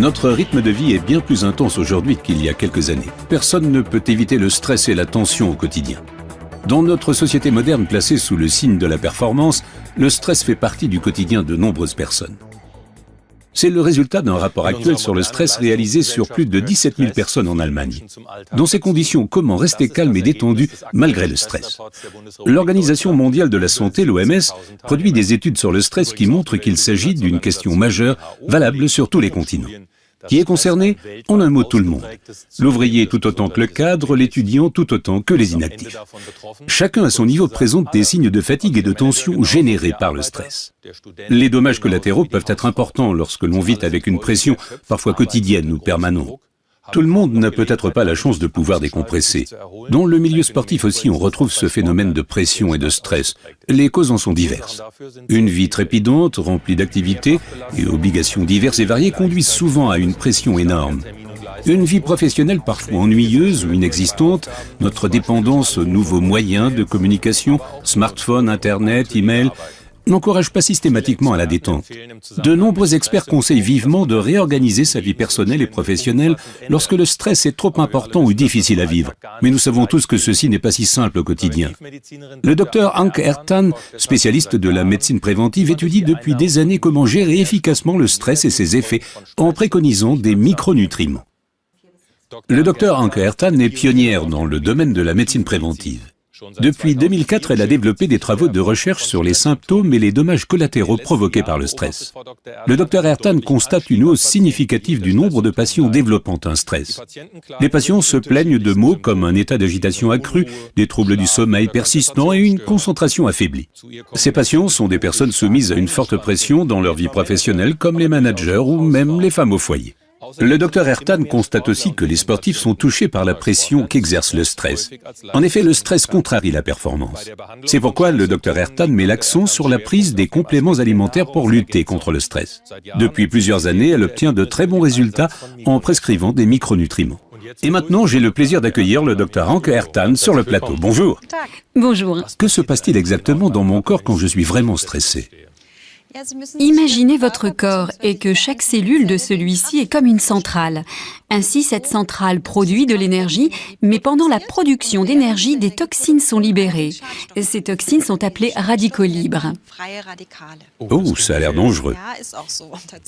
Notre rythme de vie est bien plus intense aujourd'hui qu'il y a quelques années. Personne ne peut éviter le stress et la tension au quotidien. Dans notre société moderne placée sous le signe de la performance, le stress fait partie du quotidien de nombreuses personnes. C'est le résultat d'un rapport actuel sur le stress réalisé sur plus de 17 000 personnes en Allemagne. Dans ces conditions, comment rester calme et détendu malgré le stress? L'Organisation mondiale de la santé, l'OMS, produit des études sur le stress qui montrent qu'il s'agit d'une question majeure, valable sur tous les continents. Qui est concerné? En un mot, tout le monde. L'ouvrier tout autant que le cadre, l'étudiant tout autant que les inactifs. Chacun à son niveau présente des signes de fatigue et de tension générés par le stress. Les dommages collatéraux peuvent être importants lorsque l'on vit avec une pression parfois quotidienne ou permanente. Tout le monde n'a peut-être pas la chance de pouvoir décompresser. Dans le milieu sportif aussi, on retrouve ce phénomène de pression et de stress. Les causes en sont diverses. Une vie trépidante, remplie d'activités et obligations diverses et variées conduisent souvent à une pression énorme. Une vie professionnelle parfois ennuyeuse ou inexistante, notre dépendance aux nouveaux moyens de communication, smartphone, internet, email, n'encourage pas systématiquement à la détente. De nombreux experts conseillent vivement de réorganiser sa vie personnelle et professionnelle lorsque le stress est trop important ou difficile à vivre. Mais nous savons tous que ceci n'est pas si simple au quotidien. Le docteur Anke Ertan, spécialiste de la médecine préventive, étudie depuis des années comment gérer efficacement le stress et ses effets en préconisant des micronutriments. Le docteur Anke Ertan est pionnière dans le domaine de la médecine préventive. Depuis 2004, elle a développé des travaux de recherche sur les symptômes et les dommages collatéraux provoqués par le stress. Le Dr Ertan constate une hausse significative du nombre de patients développant un stress. Les patients se plaignent de maux comme un état d'agitation accru, des troubles du sommeil persistants et une concentration affaiblie. Ces patients sont des personnes soumises à une forte pression dans leur vie professionnelle, comme les managers ou même les femmes au foyer. Le Dr Ertan constate aussi que les sportifs sont touchés par la pression qu'exerce le stress. En effet, le stress contrarie la performance. C'est pourquoi le Dr Ertan met l'accent sur la prise des compléments alimentaires pour lutter contre le stress. Depuis plusieurs années, elle obtient de très bons résultats en prescrivant des micronutriments. Et maintenant, j'ai le plaisir d'accueillir le Dr Anke Ertan sur le plateau. Bonjour. Bonjour. Que se passe-t-il exactement dans mon corps quand je suis vraiment stressé? Imaginez votre corps et que chaque cellule de celui-ci est comme une centrale. Ainsi, cette centrale produit de l'énergie, mais pendant la production d'énergie, des toxines sont libérées. Ces toxines sont appelées radicaux libres. Oh, ça a l'air dangereux.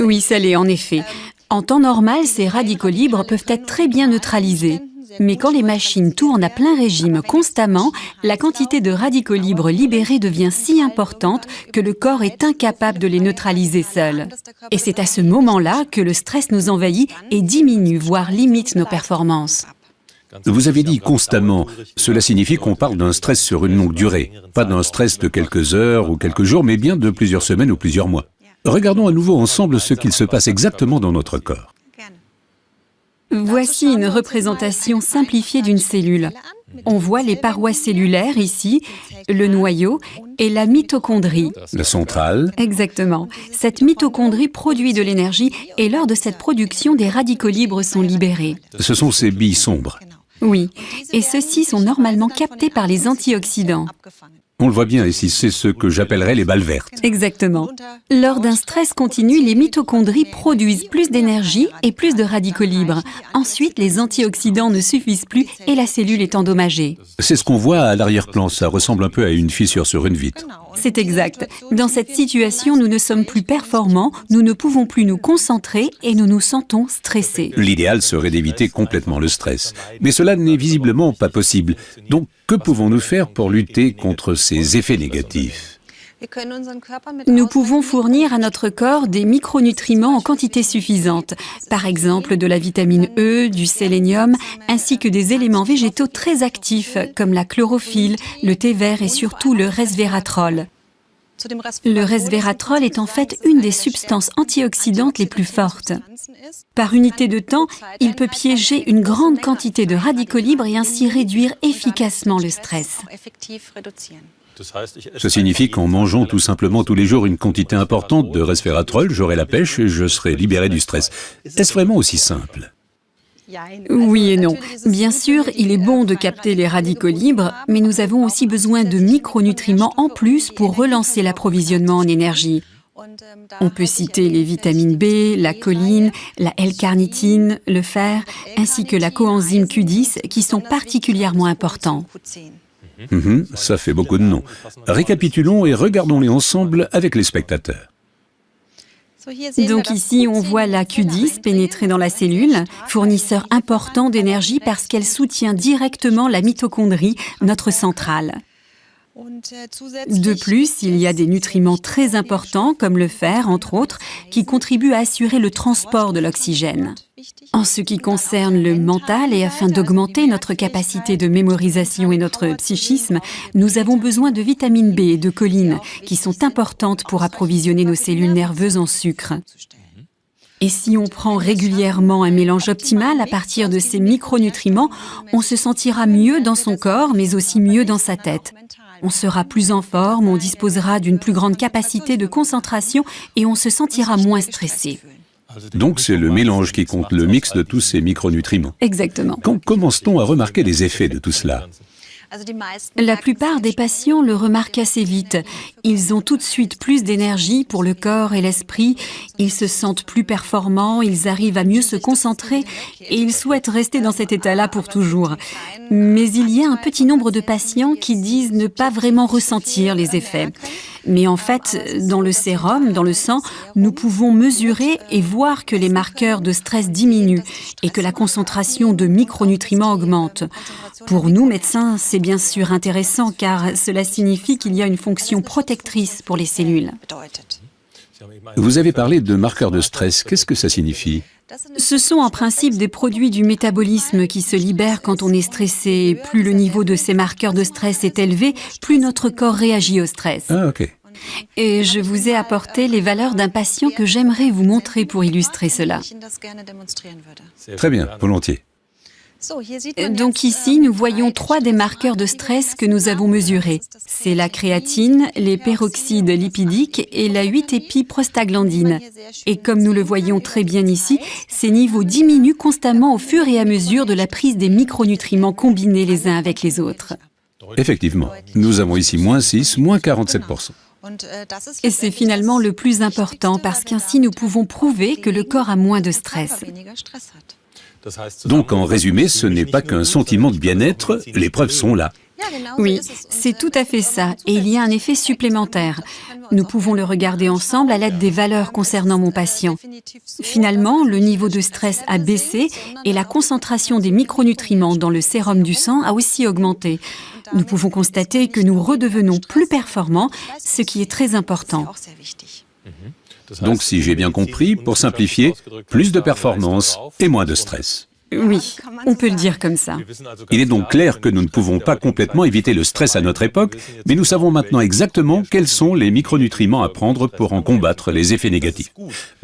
Oui, ça l'est en effet. En temps normal, ces radicaux libres peuvent être très bien neutralisés. Mais quand les machines tournent à plein régime constamment, la quantité de radicaux libres libérés devient si importante que le corps est incapable de les neutraliser seul. Et c'est à ce moment-là que le stress nous envahit et diminue, voire limite nos performances. Vous avez dit constamment, cela signifie qu'on parle d'un stress sur une longue durée. Pas d'un stress de quelques heures ou quelques jours, mais bien de plusieurs semaines ou plusieurs mois. Regardons à nouveau ensemble ce qu'il se passe exactement dans notre corps. Voici une représentation simplifiée d'une cellule. On voit les parois cellulaires ici, le noyau et la mitochondrie. La centrale. Exactement. Cette mitochondrie produit de l'énergie et lors de cette production, des radicaux libres sont libérés. Ce sont ces billes sombres. Oui, et ceux-ci sont normalement captés par les antioxydants. On le voit bien ici, c'est ce que j'appellerais les balles vertes. Exactement. Lors d'un stress continu, les mitochondries produisent plus d'énergie et plus de radicaux libres. Ensuite, les antioxydants ne suffisent plus et la cellule est endommagée. C'est ce qu'on voit à l'arrière-plan, ça ressemble un peu à une fissure sur une vitre. C'est exact. Dans cette situation, nous ne sommes plus performants, nous ne pouvons plus nous concentrer et nous nous sentons stressés. L'idéal serait d'éviter complètement le stress. Mais cela n'est visiblement pas possible. Donc, que pouvons-nous faire pour lutter contre ces effets négatifs? Nous pouvons fournir à notre corps des micronutriments en quantité suffisante, par exemple de la vitamine E, du sélénium, ainsi que des éléments végétaux très actifs comme la chlorophylle, le thé vert et surtout le resveratrol. Le resveratrol est en fait une des substances antioxydantes les plus fortes. Par unité de temps, il peut piéger une grande quantité de radicaux libres et ainsi réduire efficacement le stress. Ça signifie qu'en mangeant tout simplement tous les jours une quantité importante de resveratrol, j'aurai la pêche et je serai libéré du stress. Est-ce vraiment aussi simple? Oui et non. Bien sûr, il est bon de capter les radicaux libres, mais nous avons aussi besoin de micronutriments en plus pour relancer l'approvisionnement en énergie. On peut citer les vitamines B, la choline, la L-carnitine, le fer, ainsi que la coenzyme Q10 qui sont particulièrement importants. Ça fait beaucoup de noms. Récapitulons et regardons-les ensemble avec les spectateurs. Donc ici, on voit la Q10 pénétrer dans la cellule, fournisseur important d'énergie parce qu'elle soutient directement la mitochondrie, notre centrale. De plus, il y a des nutriments très importants, comme le fer, entre autres, qui contribuent à assurer le transport de l'oxygène. En ce qui concerne le mental et afin d'augmenter notre capacité de mémorisation et notre psychisme, nous avons besoin de vitamine B et de choline, qui sont importantes pour approvisionner nos cellules nerveuses en sucre. Et si on prend régulièrement un mélange optimal à partir de ces micronutriments, on se sentira mieux dans son corps, mais aussi mieux dans sa tête. On sera plus en forme, on disposera d'une plus grande capacité de concentration et on se sentira moins stressé. Donc c'est le mélange qui compte, le mix de tous ces micronutriments. Exactement. Quand commence-t-on à remarquer les effets de tout cela ? La plupart des patients le remarquent assez vite. Ils ont tout de suite plus d'énergie pour le corps et l'esprit, ils se sentent plus performants, ils arrivent à mieux se concentrer et ils souhaitent rester dans cet état-là pour toujours. Mais il y a un petit nombre de patients qui disent ne pas vraiment ressentir les effets. Mais en fait, dans le sérum, dans le sang, nous pouvons mesurer et voir que les marqueurs de stress diminuent et que la concentration de micronutriments augmente. Pour nous, médecins, c'est bien sûr intéressant car cela signifie qu'il y a une fonction protectrice pour les cellules. Vous avez parlé de marqueurs de stress. Qu'est-ce que ça signifie ? Ce sont en principe des produits du métabolisme qui se libèrent quand on est stressé. Plus le niveau de ces marqueurs de stress est élevé, plus notre corps réagit au stress. Ah, ok. Et je vous ai apporté les valeurs d'un patient que j'aimerais vous montrer pour illustrer cela. Très bien, volontiers. Donc ici, nous voyons 3 des marqueurs de stress que nous avons mesurés. C'est la créatine, les peroxydes lipidiques et la 8-épi-prostaglandine. Et comme nous le voyons très bien ici, ces niveaux diminuent constamment au fur et à mesure de la prise des micronutriments combinés les uns avec les autres. Effectivement, nous avons ici moins 6, moins 47%. Et c'est finalement le plus important parce qu'ainsi nous pouvons prouver que le corps a moins de stress. Donc en résumé, ce n'est pas qu'un sentiment de bien-être, les preuves sont là. Oui, c'est tout à fait ça. Et il y a un effet supplémentaire. Nous pouvons le regarder ensemble à l'aide des valeurs concernant mon patient. Finalement, le niveau de stress a baissé et la concentration des micronutriments dans le sérum du sang a aussi augmenté. Nous pouvons constater que nous redevenons plus performants, ce qui est très important. Donc si j'ai bien compris, pour simplifier, plus de performance et moins de stress. Oui, on peut le dire comme ça. Il est donc clair que nous ne pouvons pas complètement éviter le stress à notre époque, mais nous savons maintenant exactement quels sont les micronutriments à prendre pour en combattre les effets négatifs.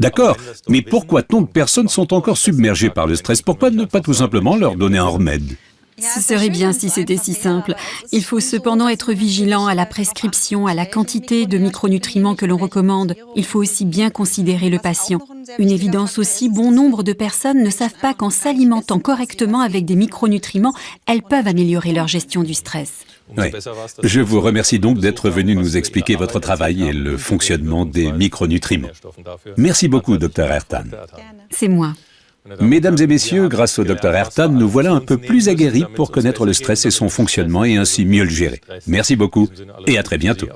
D'accord, mais pourquoi tant de personnes sont encore submergées par le stress ? Pourquoi ne pas tout simplement leur donner un remède ? Ce serait bien si c'était si simple. Il faut cependant être vigilant à la prescription, à la quantité de micronutriments que l'on recommande. Il faut aussi bien considérer le patient. Une évidence aussi, bon nombre de personnes ne savent pas qu'en s'alimentant correctement avec des micronutriments, elles peuvent améliorer leur gestion du stress. Oui. Je vous remercie donc d'être venu nous expliquer votre travail et le fonctionnement des micronutriments. Merci beaucoup, Dr Ertan. C'est moi. Mesdames et messieurs, grâce au Dr Ertan, nous voilà un peu plus aguerris pour connaître le stress et son fonctionnement et ainsi mieux le gérer. Merci beaucoup et à très bientôt.